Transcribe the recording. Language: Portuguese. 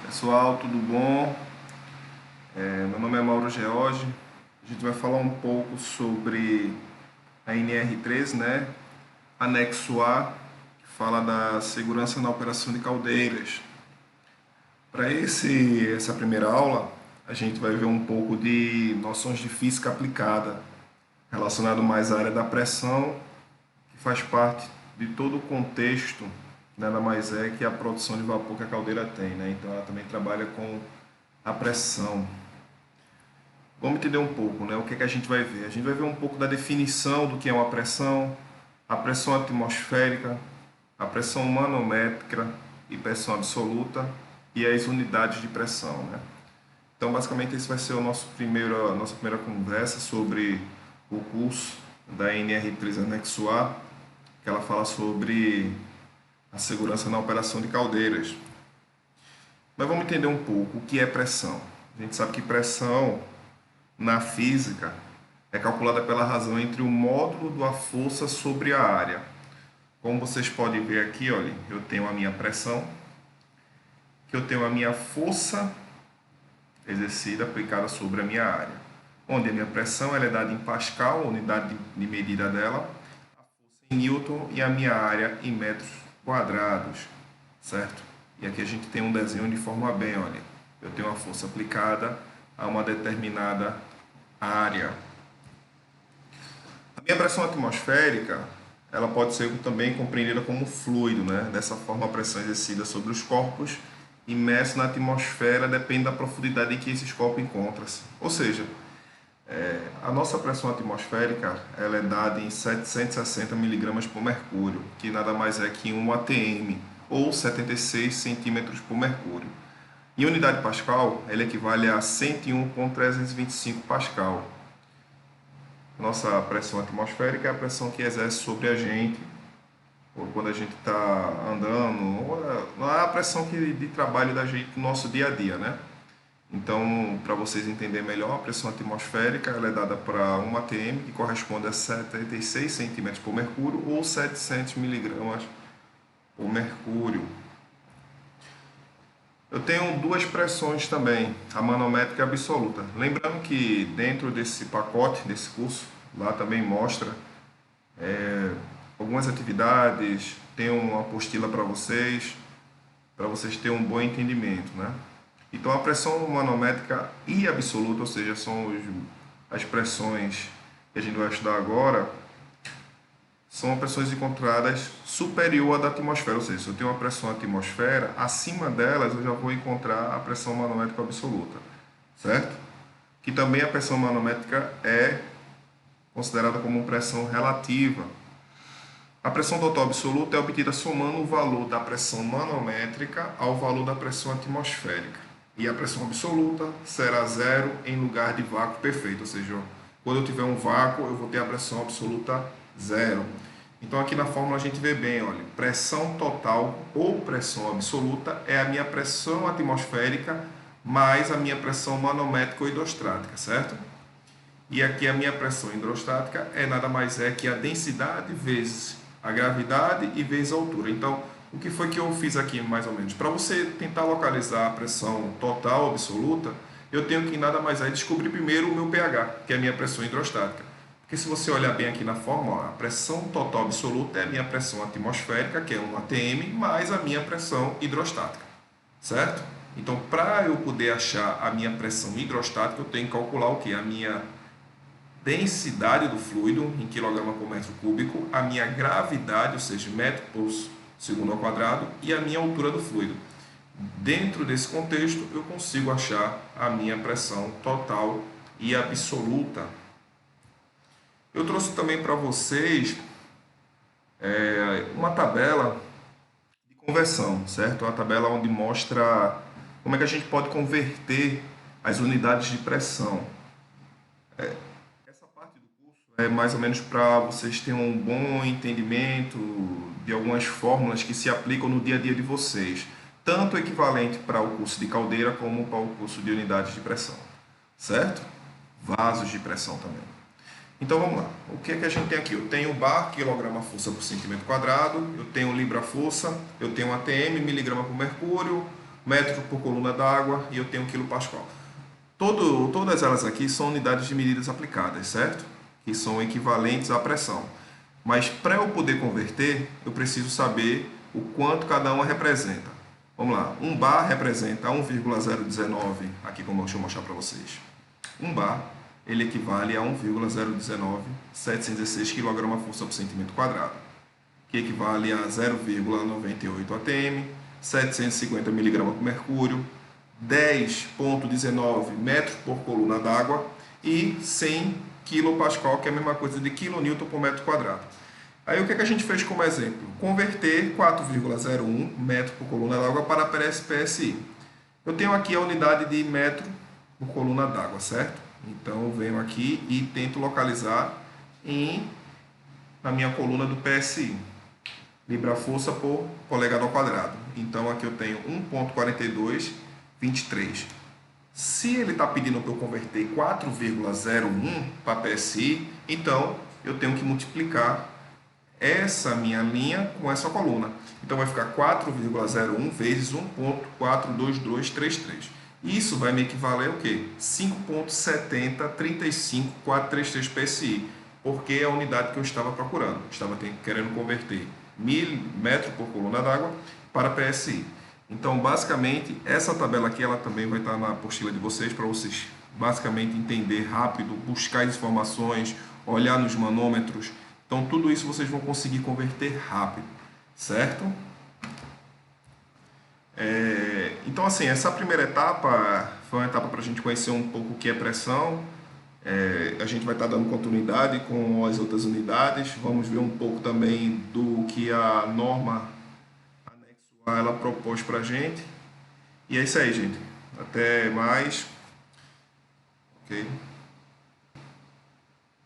Pessoal, tudo bom? Meu nome é Mauro George. A gente vai falar um pouco sobre a NR3, né? Anexo A, que fala da segurança na operação de caldeiras. Para essa primeira aula, a gente vai ver um pouco de noções de física aplicada, relacionado mais à área da pressão, que faz parte de todo o contexto, nada mais é que a produção de vapor que a caldeira tem, né? Então ela também trabalha com a pressão. Vamos entender um pouco, né? O que é que a gente vai ver? A gente vai ver um pouco da definição do que é uma pressão, a pressão atmosférica, a pressão manométrica e pressão absoluta e as unidades de pressão, né? Então, basicamente, esse vai ser a nossa primeira conversa sobre o curso da NR3 Anexo A, que ela fala sobre a segurança na operação de caldeiras. Mas vamos entender um pouco o que é pressão. A gente sabe que pressão na física é calculada pela razão entre o módulo da força sobre a área. Como vocês podem ver aqui, olha, eu tenho a minha pressão, que eu tenho a minha força exercida aplicada sobre a minha área, onde a minha pressão ela é dada em Pascal, unidade de medida dela, a força em Newton e a minha área em metros quadrados, certo? E aqui a gente tem um desenho de forma bem, olha, eu tenho a força aplicada a uma determinada área. A minha pressão atmosférica, ela pode ser também compreendida como fluido, né? Dessa forma, a pressão exercida sobre os corpos imersos na atmosfera depende da profundidade em que esses corpos encontram-se. Ou seja, a nossa pressão atmosférica ela é dada em 760 miligramas por mercúrio, que nada mais é que 1 atm, ou 76 centímetros por mercúrio. Em unidade Pascal, ela equivale a 101,325 Pascal. Nossa pressão atmosférica é a pressão que exerce sobre a gente, ou quando a gente está andando, não é a pressão de trabalho da gente no nosso dia a dia, né? Então, para vocês entenderem melhor, a pressão atmosférica ela é dada para 1 atm, que corresponde a 76 centímetros por mercúrio, ou 700 miligramas por mercúrio. Eu tenho duas pressões também, a manométrica e a absoluta. Lembrando que dentro desse pacote, desse curso, lá também mostra algumas atividades, tem uma apostila para vocês terem um bom entendimento, né? Então a pressão manométrica e absoluta, ou seja, são as pressões que a gente vai estudar agora, são pressões encontradas superior à da atmosfera, ou seja, se eu tenho uma pressão atmosfera, acima delas eu já vou encontrar a pressão manométrica absoluta, certo? Que também a pressão manométrica é considerada como pressão relativa. A pressão total absoluta é obtida somando o valor da pressão manométrica ao valor da pressão atmosférica. E a pressão absoluta será zero em lugar de vácuo perfeito, ou seja, quando eu tiver um vácuo, eu vou ter a pressão absoluta zero. Então aqui na fórmula a gente vê bem, olha, pressão total ou pressão absoluta é a minha pressão atmosférica mais a minha pressão manométrica ou hidrostática, certo? E aqui a minha pressão hidrostática é nada mais é que a densidade vezes a gravidade e vezes a altura. Então, o que foi que eu fiz aqui mais ou menos? Para você tentar localizar a pressão total absoluta, eu tenho que nada mais é descobrir primeiro o meu pH, que é a minha pressão hidrostática. Porque se você olhar bem aqui na fórmula, a pressão total absoluta é a minha pressão atmosférica, que é 1 atm, mais a minha pressão hidrostática, certo? Então, para eu poder achar a minha pressão hidrostática, eu tenho que calcular o que? A minha densidade do fluido em quilograma por metro cúbico, a minha gravidade, ou seja, metro por segundo ao quadrado, e a minha altura do fluido. Dentro desse contexto, eu consigo achar a minha pressão total e absoluta. Eu trouxe também para vocês uma tabela de conversão, certo? Uma tabela onde mostra como é que a gente pode converter as unidades de pressão. Essa parte do curso é mais ou menos para vocês terem um bom entendimento de algumas fórmulas que se aplicam no dia a dia de vocês, tanto equivalente para o curso de caldeira como para o curso de unidades de pressão, certo? Vasos de pressão também. Então vamos lá, o que é que a gente tem aqui? Eu tenho bar, quilograma força por centímetro quadrado, eu tenho libra força, eu tenho ATM, miligrama por mercúrio, metro por coluna d'água e eu tenho quilopascal. Todas elas aqui são unidades de medidas aplicadas, certo? Que são equivalentes à pressão. Mas para eu poder converter, eu preciso saber o quanto cada uma representa. Vamos lá, 1 bar representa 1,019, aqui como deixa eu mostrar para vocês. 1 bar, ele equivale a 1,019,716 kg força por centímetro quadrado, que equivale a 0,98 atm, 750 mg por mercúrio, 10,19 metros por coluna d'água e 100 kPa, que é a mesma coisa de kN por metro quadrado. Aí o que a gente fez como exemplo? Converter 4,01 metro por coluna d'água para PSI. Eu tenho aqui a unidade de metro por coluna d'água, certo? Então eu venho aqui e tento localizar na minha coluna do PSI. Libra-força por polegada ao quadrado. Então aqui eu tenho 1,4223. Se ele está pedindo para eu converter 4,01 para PSI, então eu tenho que multiplicar essa minha linha com essa coluna. Então vai ficar 4,01 vezes 1,42233. Isso vai me equivaler ao quê? 5,7035433 PSI, porque é a unidade que eu estava procurando. Estava querendo converter 1000 metros por coluna d'água para PSI. Então, basicamente, essa tabela aqui ela também vai estar na apostila de vocês, para vocês basicamente entender rápido, buscar as informações, olhar nos manômetros. Então, tudo isso vocês vão conseguir converter rápido, certo? Então, assim, essa primeira etapa foi uma etapa para a gente conhecer um pouco o que é pressão. A gente vai estar dando continuidade com as outras unidades. Vamos ver um pouco também do que a norma anexo A ela propôs para a gente. E é isso aí, gente. Até mais. Ok?